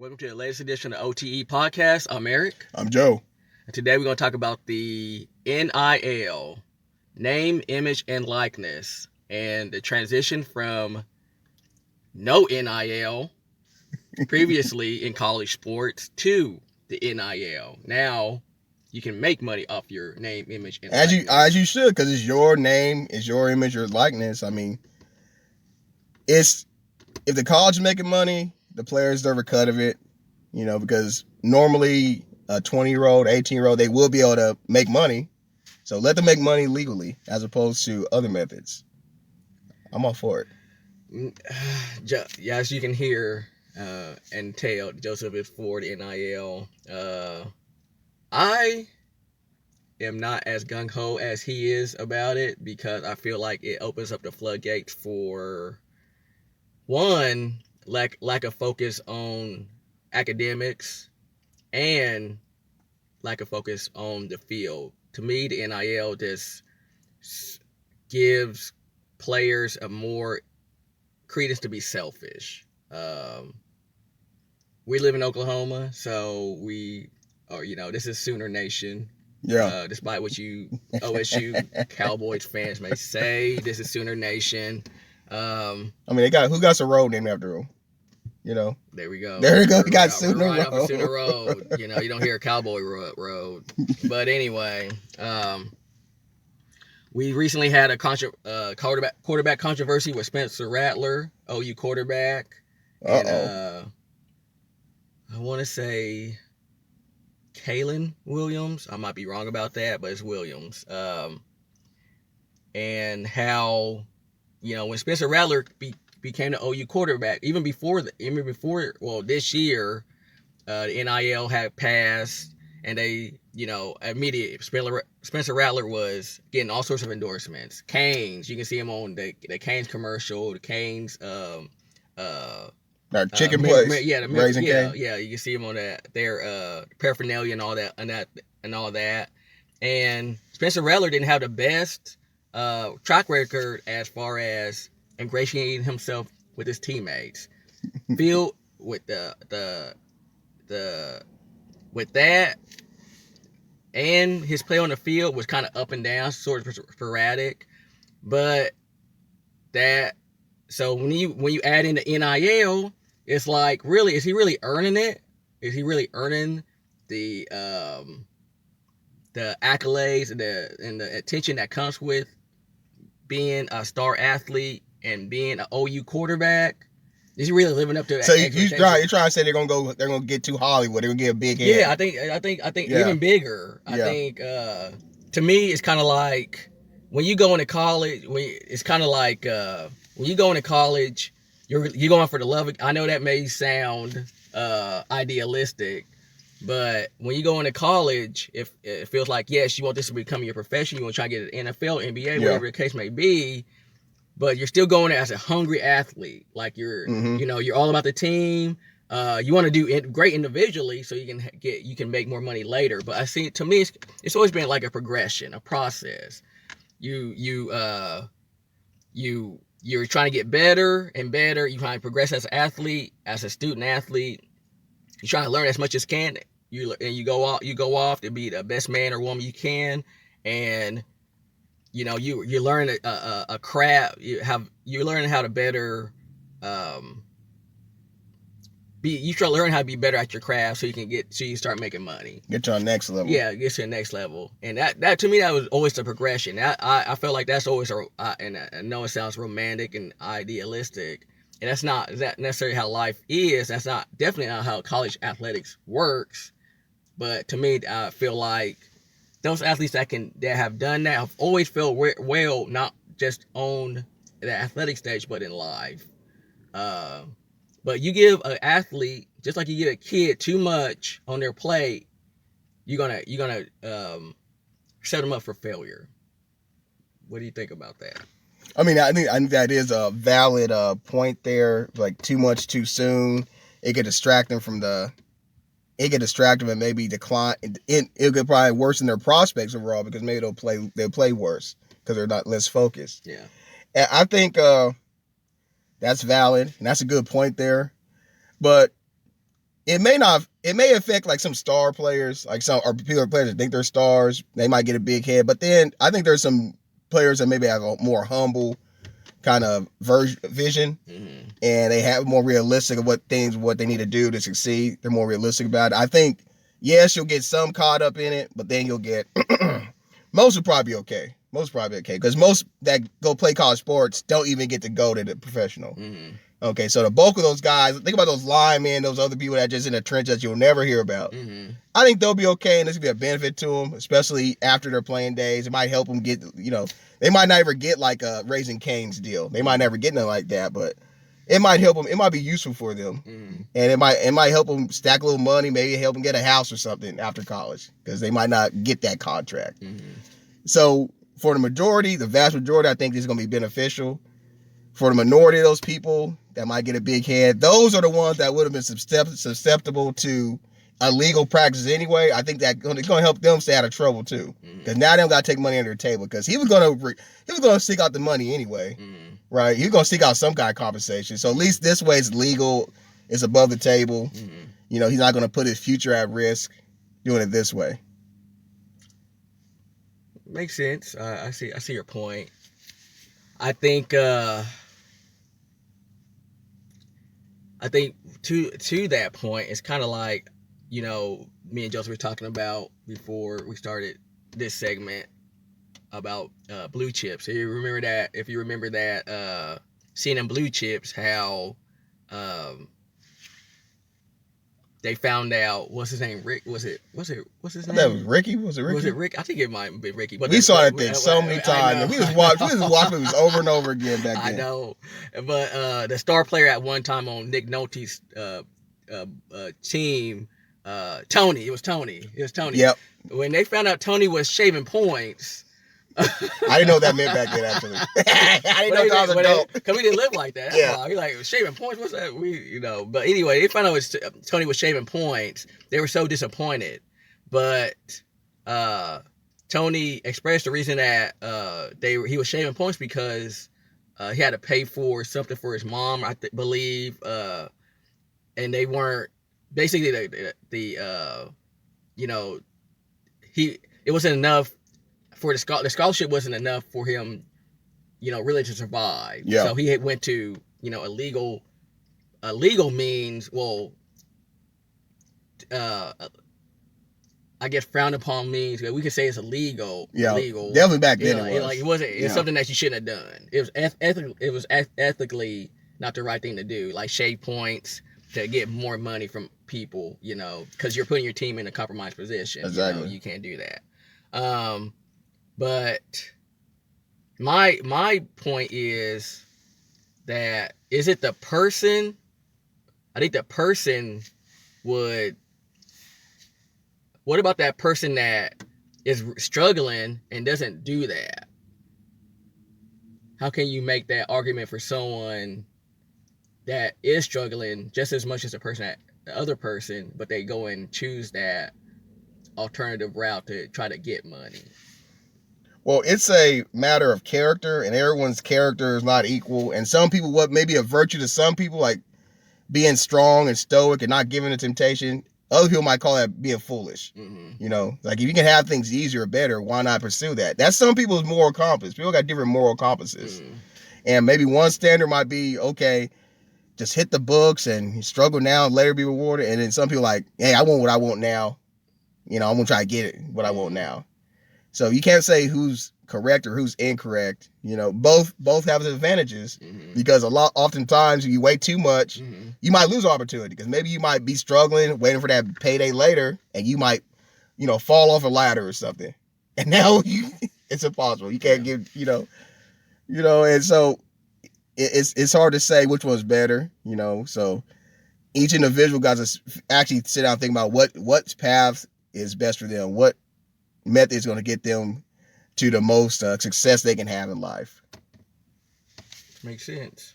Welcome to the latest edition of OTE Podcast. I'm Eric. I'm Joe. And today we're going to talk about the NIL, name, image, and likeness, and the transition from no NIL previously in college sports to the NIL. Now you can make money off your name, image, and likeness. As you should, because it's your name, it's your image, your likeness. I mean, if the college is making money, the players deserve a cut of it, because normally a 20-year-old, 18-year-old, they will be able to make money. So let them make money legally as opposed to other methods. I'm all for it. As you can hear and tell, Joseph is for the NIL. I am not as gung-ho as he is about it because I feel like it opens up the floodgates for, one, lack of focus on academics and lack of focus on the field. To me, the NIL just gives players a more credence to be selfish. We live in Oklahoma, so this is Sooner Nation. Yeah. Despite what you OSU Cowboys fans may say, this is Sooner Nation. They got some road named after them. There we go. There we go. We got Sooner right Road. Off of Sooner Road. You don't hear Cowboy Road. But anyway, we recently had a quarterback controversy with Spencer Rattler, OU quarterback. And, I want to say Kalen Williams. I might be wrong about that, but it's Williams. And how, when Spencer Rattler became the OU quarterback, even before this year, the NIL had passed, and they, immediately Spencer Rattler was getting all sorts of endorsements. Canes, you can see him on the Canes commercial, the Canes, chicken place, Raising Cane. Yeah, you can see him on that, their paraphernalia and all that, and Spencer Rattler didn't have the best track record as far as ingratiating himself with his teammates. With with that, and his play on the field was kind of up and down, sort of sporadic. But so when you add in the NIL, it's like, really, is he really earning it? Is he really earning the accolades and the attention that comes with being a star athlete and being an OU quarterback? Is he really living up to that? So you're trying to say they're gonna get too Hollywood, they're gonna get a big head. Yeah, I think even bigger. I think to me it's kind of like when you go into college. It's kind of like when you go into college, you're going for the love. I know that may sound idealistic, but when you go into college, if it feels like, yes, you want this to become your profession, you want to try to get an NFL, NBA, whatever the case may be. But you're still going there as a hungry athlete. Like you're all about the team. You want to do great individually so you can make more money later. But I see, to me, it's always been like a progression, a process. You're trying to get better and better. You're trying to progress as an athlete, as a student athlete. You're trying to learn as much as can. You go off to be the best man or woman you can, and you learn a craft. You learn how to better you try to learn how to be better at your craft so you start making money. Get to our next level. Yeah, get to the next level. And that to me, that was always the progression. I felt like that's always and I know it sounds romantic and idealistic, and that's not necessarily how life is. That's definitely not how college athletics works. But to me, I feel like those athletes that have done that have always felt well, not just on the athletic stage, but in life. But you give an athlete, just like you give a kid, too much on their plate, you're gonna set them up for failure. What do you think about that? I think that is a valid point there. Like, too much too soon, it could distract them and maybe decline. It could probably worsen their prospects overall because maybe they'll play worse because they're not less focused. Yeah, and I think that's valid, and that's a good point there. But it may affect like some star players, like some or people players that think they're stars. They might get a big head, but then I think there's some players that maybe have a more humble kind of vision, and they have more realistic of what they need to do to succeed. They're more realistic about it. I think yes, you'll get some caught up in it, but then you'll get most will probably be okay. Most probably okay because most that go play college sports don't even get to go to the professional. Okay, so the bulk of those guys, think about those linemen, those other people that are just in the trench that you'll never hear about. I think they'll be okay, and this will be a benefit to them, especially after their playing days. It might help them get, they might never get like a Raising Cane's deal. They might never get nothing like that, but it might help them. It might be useful for them, and it might help them stack a little money, maybe help them get a house or something after college because they might not get that contract. So for the majority, the vast majority, I think this is going to be beneficial. For the minority of those people that might get a big head, those are the ones that would have been susceptible to illegal practices anyway. I think that's going to help them stay out of trouble too, because now they don't got to take money under the table. Because he was going to seek out the money anyway, right? He was going to seek out some kind of compensation. So at least this way it's legal, it's above the table. He's not going to put his future at risk doing it this way. Makes sense. I see your point. I think to that point, it's kind of like, me and Joseph were talking about before we started this segment about blue chips. If you remember that, seeing in blue chips how they found out, what's his name? Rick? What's his name? That was Ricky. Was it Ricky? Was it Rick? I think it might be Ricky. But we saw that thing so many times. And we just watched movies over and over again back then. I know, but the star player at one time on Nick Nolte's team, Tony. It was Tony. Yep. When they found out Tony was shaving points. I didn't know what that meant back then, actually. I didn't know that was a dope. Because we didn't live like that. Yeah. He's like, shaving points? What's that? But anyway, they found out Tony was shaving points. They were so disappointed. But Tony expressed the reason that he was shaving points because he had to pay for something for his mom, I believe. And they weren't, basically, it wasn't enough. For the scholarship wasn't enough for him, really to survive. Yeah. So he went to, illegal means. Well, I guess frowned upon means. We could say it's illegal. Yeah. Illegal. Definitely back then it was. Like it wasn't. It's something that you shouldn't have done. It was ethically not the right thing to do. Like shave points to get more money from people. Because you're putting your team in a compromised position. Exactly. You can't do that. But my point is that is it the person? I think the person would. What about that person that is struggling and doesn't do that? How can you make that argument for someone that is struggling just as much as the other person, but they go and choose that alternative route to try to get money? Well, it's a matter of character, and everyone's character is not equal. And some people, what may be a virtue to some people, like being strong and stoic and not giving to temptation, other people might call that being foolish. Like if you can have things easier or better, why not pursue that? That's some people's moral compass. People got different moral compasses. And maybe one standard might be, okay, just hit the books and struggle now and later be rewarded. And then some people like, hey, I want what I want now. I'm going to try to get it, what I want now. So you can't say who's correct or who's incorrect. Both have its advantages because oftentimes if you wait too much, you might lose opportunity because maybe you might be struggling, waiting for that payday later, and you might, fall off a ladder or something. And now it's impossible. You can't give, and so it's hard to say which one's better, so each individual got to actually sit down and think about what path is best for them, what method is going to get them to the most success they can have in life. Makes sense.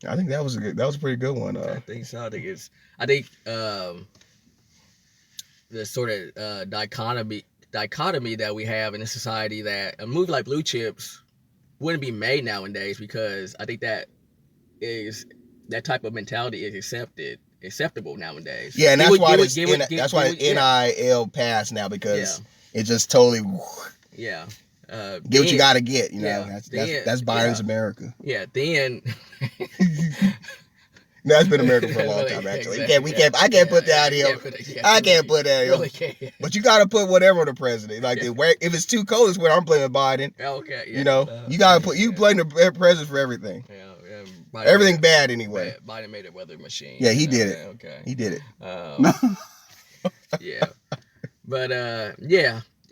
I think that was a pretty good one. I think so. I think the sort of dichotomy that we have in a society that a movie like Blue Chips wouldn't be made nowadays because I think that type of mentality is accepted acceptable nowadays. Yeah, and that's why it's NIL passed now, because it just totally get what you got to get. You know, that's Biden's America. Yeah, then. That's been America for a long time, actually. Exactly. I can't put that out here. I can't put that out here. But you got to put whatever on the president. Like, if it's too cold, it's when I'm blaming Biden. Okay. Yeah. You know, you got to blame the president for everything. Yeah. Everything bad anyway. Biden made a weather machine. Yeah, he did it. Okay. He did it. Yeah. But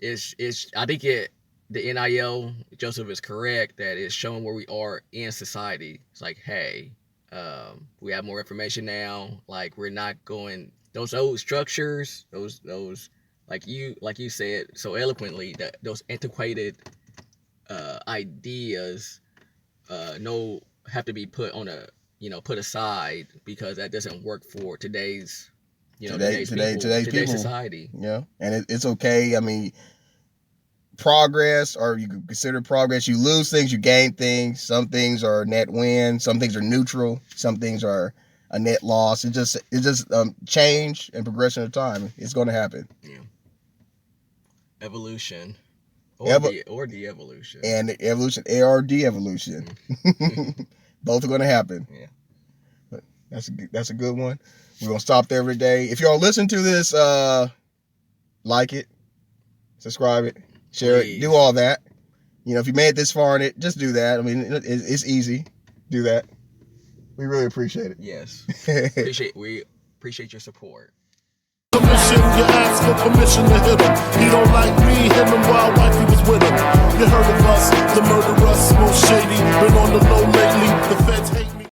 it's I think the NIL, Joseph is correct that it's showing where we are in society. It's like, hey, we have more information now. Like, we're not going those old structures, those like you said so eloquently, that those antiquated ideas have to be put aside, because that doesn't work for today's society. Yeah, and it's okay. I mean, progress, or you could consider progress. You lose things, you gain things. Some things are net win, some things are neutral, some things are a net loss. It's just change and progression of time. It's going to happen. Yeah. Evolution, or de-evolution, and the evolution, or de-evolution. Both are going to happen. Yeah, but that's a good one. We're gonna stop there every day. If y'all listen to this, like it, subscribe it, share it, do all that. You know, if you made it this far in it, just do that. I mean, it's easy. Do that. We really appreciate it. Yes. We appreciate your support. Permission, you ask for permission to hit him. He don't like me, him and wild wife, he was with him. You heard of us, the murderers, most shady. Been on the low lately, the feds hate.